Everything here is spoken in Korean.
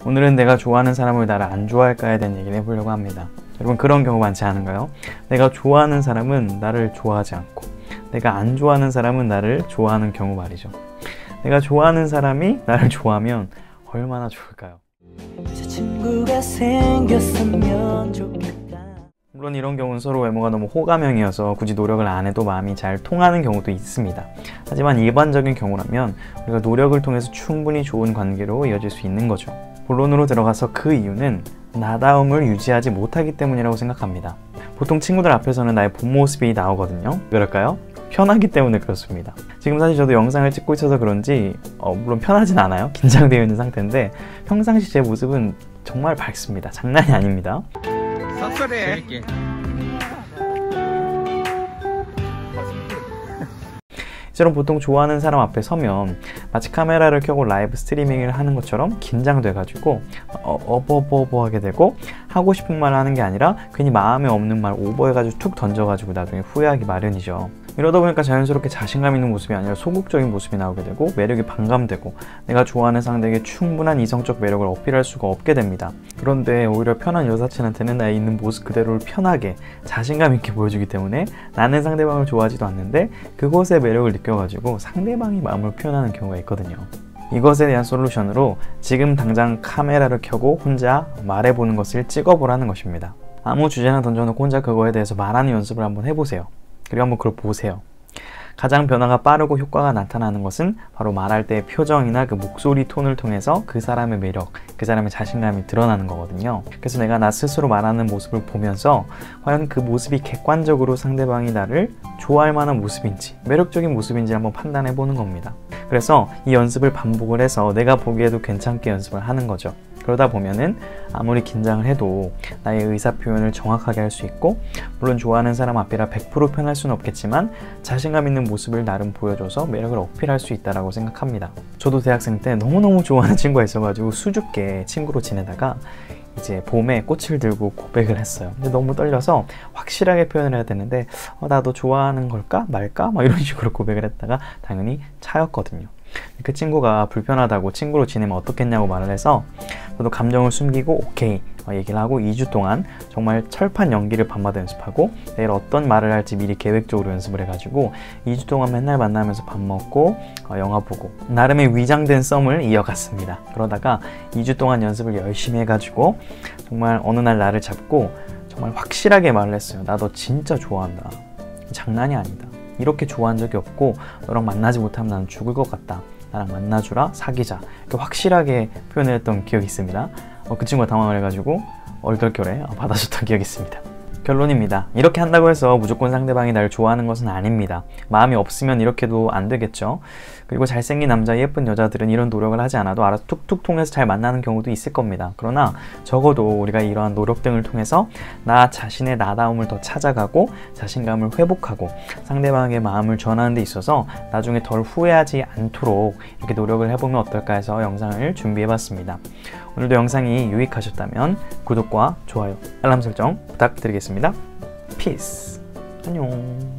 오늘은 내가 좋아하는 사람을 나를 안 좋아할까에 대한 얘기를 해보려고 합니다. 여러분 그런 경우 많지 않은가요? 내가 좋아하는 사람은 나를 좋아하지 않고 내가 안 좋아하는 사람은 나를 좋아하는 경우 말이죠. 내가 좋아하는 사람이 나를 좋아하면 얼마나 좋을까요? 친구가 생겼으면 좋겠다. 물론 이런 경우는 서로 외모가 너무 호감형이어서 굳이 노력을 안 해도 마음이 잘 통하는 경우도 있습니다. 하지만 일반적인 경우라면 우리가 노력을 통해서 충분히 좋은 관계로 이어질 수 있는 거죠. 본론으로 들어가서 그 이유는 나다움을 유지하지 못하기 때문이라고 생각합니다. 보통 친구들 앞에서는 나의 본 모습이 나오거든요. 왜일까요? 편하기 때문에 그렇습니다. 지금 사실 저도 영상을 찍고 있어서 그런지 물론 편하진 않아요. 긴장되어 있는 상태인데 평상시 제 모습은 정말 밝습니다. 장난이 아닙니다. 섭섭해. 이처럼 보통 좋아하는 사람 앞에 서면 마치 카메라를 켜고 라이브 스트리밍을 하는 것처럼 긴장돼가지고 어버버버하게 되고 하고 싶은 말을 하는 게 아니라 괜히 마음에 없는 말 오버해가지고 툭 던져가지고 나중에 후회하기 마련이죠. 이러다 보니까 자연스럽게 자신감 있는 모습이 아니라 소극적인 모습이 나오게 되고 매력이 반감되고 내가 좋아하는 상대에게 충분한 이성적 매력을 어필할 수가 없게 됩니다. 그런데 오히려 편한 여사친한테는 나의 있는 모습 그대로를 편하게 자신감 있게 보여주기 때문에 나는 상대방을 좋아하지도 않는데 그것의 매력을 느껴가지고 상대방이 마음을 표현하는 경우가 있거든요. 이것에 대한 솔루션으로 지금 당장 카메라를 켜고 혼자 말해보는 것을 찍어보라는 것입니다. 아무 주제나 던져놓고 혼자 그거에 대해서 말하는 연습을 한번 해보세요. 그리고 한번 그걸 보세요. 가장 변화가 빠르고 효과가 나타나는 것은 바로 말할 때의 표정이나 그 목소리 톤을 통해서 그 사람의 매력, 그 사람의 자신감이 드러나는 거거든요. 그래서 내가 나 스스로 말하는 모습을 보면서 과연 그 모습이 객관적으로 상대방이 나를 좋아할 만한 모습인지 매력적인 모습인지 한번 판단해 보는 겁니다. 그래서 이 연습을 반복을 해서 내가 보기에도 괜찮게 연습을 하는 거죠. 그러다 보면은 아무리 긴장을 해도 나의 의사표현을 정확하게 할 수 있고 물론 좋아하는 사람 앞이라 100% 편할 수는 없겠지만 자신감 있는 모습을 나름 보여줘서 매력을 어필할 수 있다고 생각합니다. 저도 대학생 때 너무너무 좋아하는 친구가 있어가지고 수줍게 친구로 지내다가 이제 봄에 꽃을 들고 고백을 했어요. 근데 너무 떨려서 확실하게 표현을 해야 되는데 나도 좋아하는 걸까 말까 막 이런 식으로 고백을 했다가 당연히 차였거든요. 그 친구가 불편하다고 친구로 지내면 어떻겠냐고 말을 해서 저도 감정을 숨기고 오케이 얘기를 하고 2주 동안 정말 철판 연기를 밤마다 연습하고 내일 어떤 말을 할지 미리 계획적으로 연습을 해가지고 2주 동안 맨날 만나면서 밥 먹고 영화 보고 나름의 위장된 썸을 이어갔습니다. 그러다가 2주 동안 연습을 열심히 해가지고 정말 어느 날 나를 잡고 정말 확실하게 말을 했어요. 나 너 진짜 좋아한다. 장난이 아니다. 이렇게 좋아한 적이 없고 너랑 만나지 못하면 나는 죽을 것 같다. 나랑 만나주라, 사귀자. 이렇게 확실하게 표현을 했던 기억이 있습니다. 그 친구가 당황을 해가지고 얼떨결에 받아줬던 기억이 있습니다. 결론입니다. 이렇게 한다고 해서 무조건 상대방이 나를 좋아하는 것은 아닙니다. 마음이 없으면 이렇게도 안 되겠죠. 그리고 잘생긴 남자, 예쁜 여자들은 이런 노력을 하지 않아도 알아서 툭툭 통해서 잘 만나는 경우도 있을 겁니다. 그러나 적어도 우리가 이러한 노력 등을 통해서 나 자신의 나다움을 더 찾아가고 자신감을 회복하고 상대방의 마음을 전하는 데 있어서 나중에 덜 후회하지 않도록 이렇게 노력을 해보면 어떨까 해서 영상을 준비해봤습니다. 오늘도 영상이 유익하셨다면 구독과 좋아요, 알람 설정 부탁드리겠습니다. 피스! 안녕!